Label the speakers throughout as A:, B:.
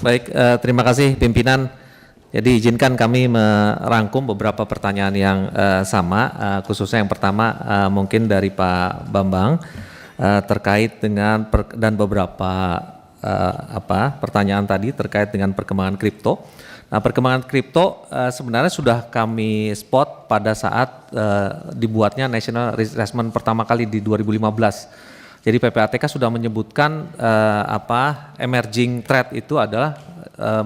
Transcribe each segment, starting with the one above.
A: Baik, terima kasih pimpinan. Jadi izinkan kami merangkum beberapa pertanyaan yang sama, khususnya yang pertama mungkin dari Pak Bambang terkait dengan dan beberapa pertanyaan tadi terkait dengan perkembangan kripto. Nah, perkembangan kripto sebenarnya sudah kami spot pada saat dibuatnya National Risk Assessment pertama kali di 2015. Jadi PPATK sudah menyebutkan emerging threat itu adalah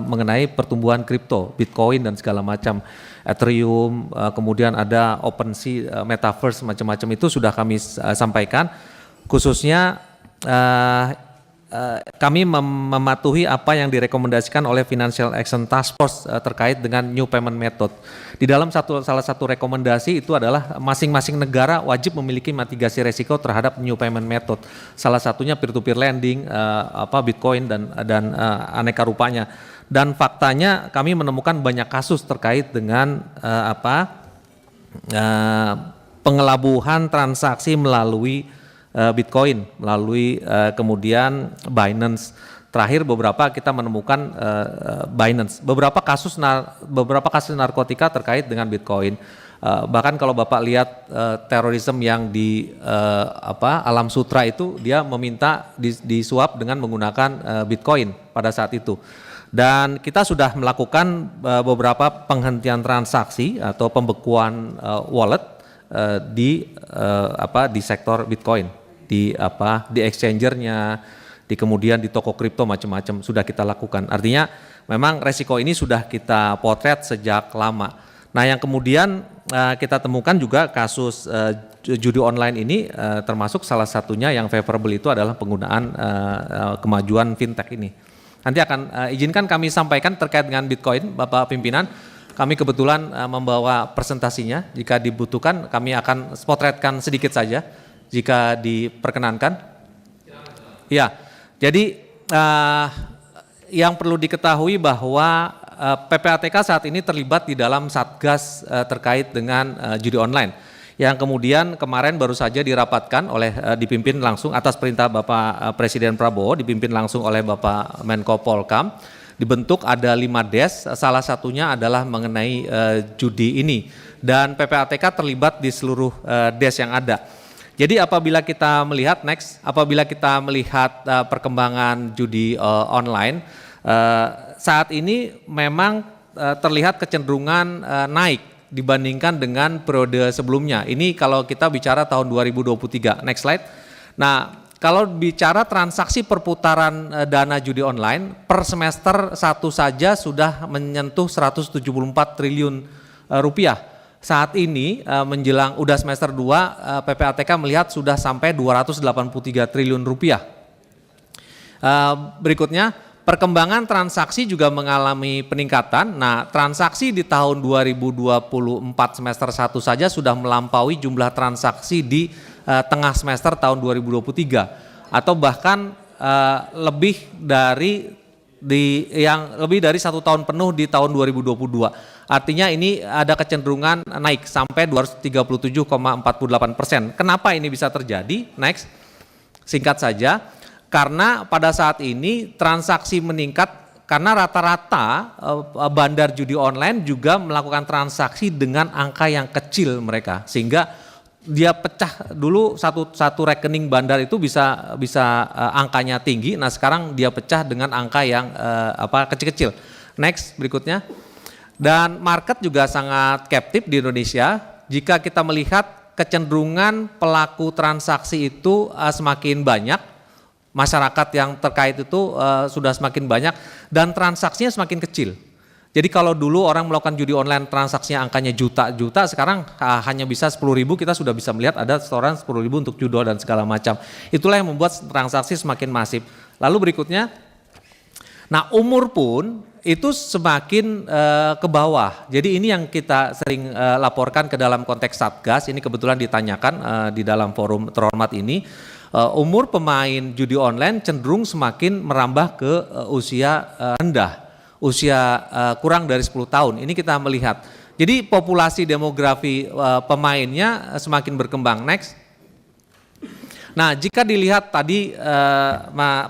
A: mengenai pertumbuhan kripto, Bitcoin dan segala macam, Ethereum, kemudian ada OpenSea, Metaverse, macam-macam itu sudah kami sampaikan. Khususnya kami mematuhi apa yang direkomendasikan oleh Financial Action Task Force terkait dengan new payment method. Di dalam salah satu rekomendasi itu adalah masing-masing negara wajib memiliki mitigasi resiko terhadap new payment method. Salah satunya peer-to-peer lending, Bitcoin dan aneka rupanya. Dan faktanya kami menemukan banyak kasus terkait dengan pengelabuhan transaksi melalui Bitcoin, melalui kemudian Binance. Terakhir beberapa kita menemukan Binance. Beberapa kasus narkotika terkait dengan Bitcoin. Bahkan kalau Bapak lihat terorisme yang di Alam Sutra itu, dia meminta disuap dengan menggunakan Bitcoin pada saat itu. Dan kita sudah melakukan beberapa penghentian transaksi atau pembekuan wallet di sektor Bitcoin. Di exchangernya, kemudian di toko kripto macam-macam sudah kita lakukan. Artinya memang resiko ini sudah kita potret sejak lama. Nah, yang kemudian kita temukan juga kasus judi online ini, termasuk salah satunya yang favorable itu adalah penggunaan kemajuan fintech ini. Nanti akan izinkan kami sampaikan terkait dengan Bitcoin, Bapak Pimpinan. Kami kebetulan membawa presentasinya. Jika dibutuhkan kami akan potretkan sedikit saja jika diperkenankan. Ya, jadi yang perlu diketahui bahwa PPATK saat ini terlibat di dalam Satgas terkait dengan judi online, yang kemudian kemarin baru saja dirapatkan dipimpin langsung atas perintah Bapak Presiden Prabowo, dipimpin langsung oleh Bapak Menko Polkam. Dibentuk ada 5 des, salah satunya adalah mengenai judi ini, dan PPATK terlibat di seluruh des yang ada. Jadi apabila kita melihat perkembangan judi online, saat ini memang terlihat kecenderungan naik dibandingkan dengan periode sebelumnya. Ini kalau kita bicara tahun 2023. Next slide. Nah, kalau bicara transaksi perputaran dana judi online per semester satu saja sudah menyentuh 174 triliun rupiah. Saat ini menjelang udah semester 2, PPATK melihat sudah sampai 283 triliun rupiah. Berikutnya, perkembangan transaksi juga mengalami peningkatan. Nah, transaksi di tahun 2024 semester 1 saja sudah melampaui jumlah transaksi di tengah semester tahun 2023, atau bahkan lebih dari satu tahun penuh di tahun 2022. Artinya ini ada kecenderungan naik sampai 237,48%. Kenapa ini bisa terjadi? Next, singkat saja, karena pada saat ini transaksi meningkat karena rata-rata bandar judi online juga melakukan transaksi dengan angka yang kecil mereka, sehingga dia pecah dulu satu rekening bandar itu bisa angkanya tinggi. Nah, sekarang dia pecah dengan angka yang kecil-kecil. Next, berikutnya. Dan market juga sangat captive di Indonesia. Jika kita melihat kecenderungan pelaku transaksi itu semakin banyak, masyarakat yang terkait itu sudah semakin banyak dan transaksinya semakin kecil. Jadi kalau dulu orang melakukan judi online transaksinya angkanya juta-juta, sekarang hanya bisa 10.000, kita sudah bisa melihat ada setoran 10.000 untuk judo dan segala macam. Itulah yang membuat transaksi semakin masif. Lalu berikutnya, nah umur pun itu semakin ke bawah. Jadi ini yang kita sering laporkan ke dalam konteks Satgas, ini kebetulan ditanyakan di dalam forum terhormat ini. Umur pemain judi online cenderung semakin merambah ke usia rendah. Usia kurang dari 10 tahun, ini kita melihat. Jadi populasi demografi pemainnya semakin berkembang. Next. Nah, jika dilihat tadi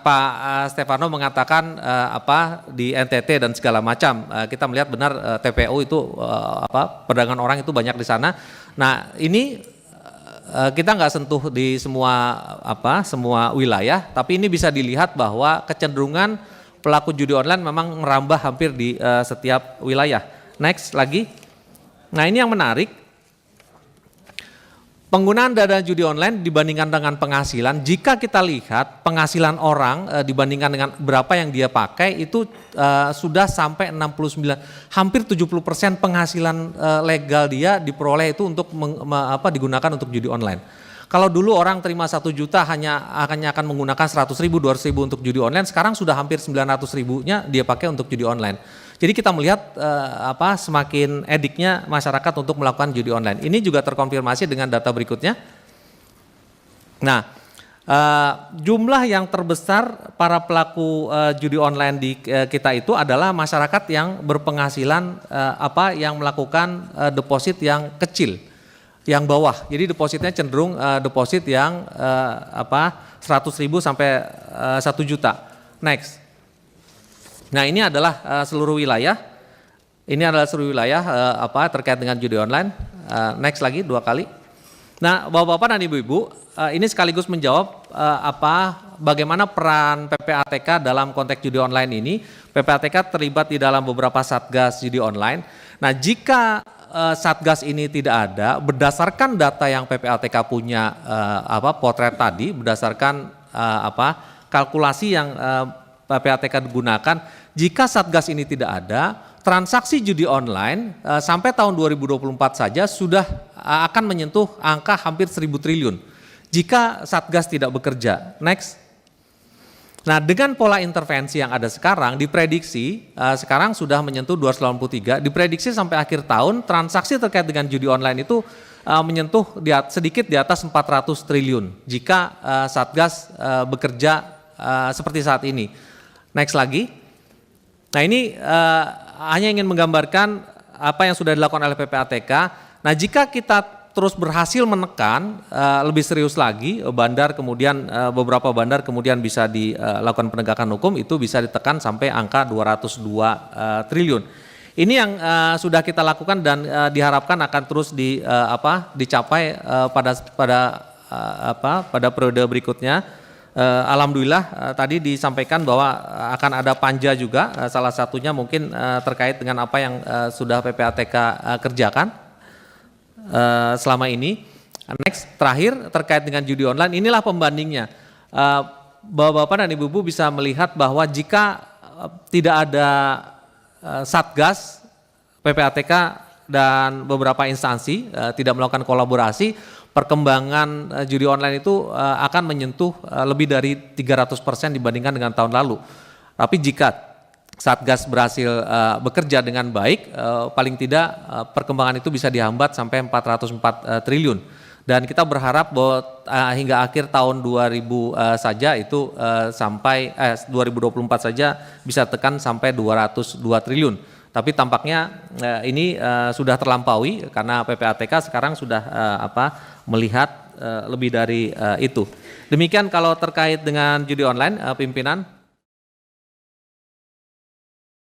A: Pak Stefano mengatakan di NTT dan segala macam, kita melihat benar TPU itu perdagangan orang itu banyak di sana. Nah, ini kita nggak sentuh di semua wilayah, tapi ini bisa dilihat bahwa kecenderungan pelaku judi online memang merambah hampir di setiap wilayah. Next lagi. Nah, ini yang menarik. Penggunaan dana judi online dibandingkan dengan penghasilan, jika kita lihat penghasilan orang dibandingkan dengan berapa yang dia pakai itu sudah sampai 69, hampir 70% penghasilan legal dia diperoleh itu untuk digunakan untuk judi online. Kalau dulu orang terima 1 juta hanya akan menggunakan 100 ribu, 200 ribu untuk judi online, sekarang sudah hampir 900 ribunya dia pakai untuk judi online. Jadi kita melihat semakin ediknya masyarakat untuk melakukan judi online. Ini juga terkonfirmasi dengan data berikutnya. Nah, jumlah yang terbesar para pelaku judi online di kita itu adalah masyarakat yang berpenghasilan yang melakukan deposit yang kecil, yang bawah. Jadi depositnya cenderung deposit yang 100 ribu sampai 1 juta. Next. Nah, ini adalah seluruh wilayah. Ini adalah seluruh wilayah terkait dengan judi online. Next lagi 2 kali. Nah, Bapak-bapak dan Ibu-ibu, ini sekaligus menjawab bagaimana peran PPATK dalam konteks judi online ini. PPATK terlibat di dalam beberapa satgas judi online. Nah, jika satgas ini tidak ada, berdasarkan data yang PPATK punya potret tadi, berdasarkan kalkulasi yang PPATK digunakan, jika satgas ini tidak ada, transaksi judi online sampai tahun 2024 saja sudah akan menyentuh angka hampir 1.000 triliun jika satgas tidak bekerja. Next. Nah, dengan pola intervensi yang ada sekarang, diprediksi sekarang sudah menyentuh 283, diprediksi sampai akhir tahun transaksi terkait dengan judi online itu menyentuh sedikit di atas 400 triliun jika satgas bekerja seperti saat ini. Next lagi. Nah, ini hanya ingin menggambarkan apa yang sudah dilakukan oleh PPATK. Nah, jika kita terus berhasil menekan lebih serius lagi bandar, kemudian beberapa bandar kemudian bisa dilakukan penegakan hukum, itu bisa ditekan sampai angka 202 triliun. Ini yang sudah kita lakukan dan diharapkan akan terus dicapai pada periode berikutnya. Alhamdulillah tadi disampaikan bahwa akan ada panja juga, salah satunya mungkin terkait dengan apa yang sudah PPATK kerjakan selama ini. Next, terakhir terkait dengan judi online, inilah pembandingnya. Bapak-bapak dan ibu-ibu bisa melihat bahwa jika tidak ada satgas, PPATK dan beberapa instansi tidak melakukan kolaborasi, perkembangan judi online itu akan menyentuh lebih dari 300% dibandingkan dengan tahun lalu. Tapi jika Satgas berhasil bekerja dengan baik, paling tidak perkembangan itu bisa dihambat sampai 404 triliun. Dan kita berharap bahwa hingga akhir tahun 2000 saja itu 2024 saja bisa tekan sampai 202 triliun. Tapi tampaknya ini sudah terlampaui karena PPATK sekarang sudah melihat lebih dari itu. Demikian kalau terkait dengan judi online, pimpinan.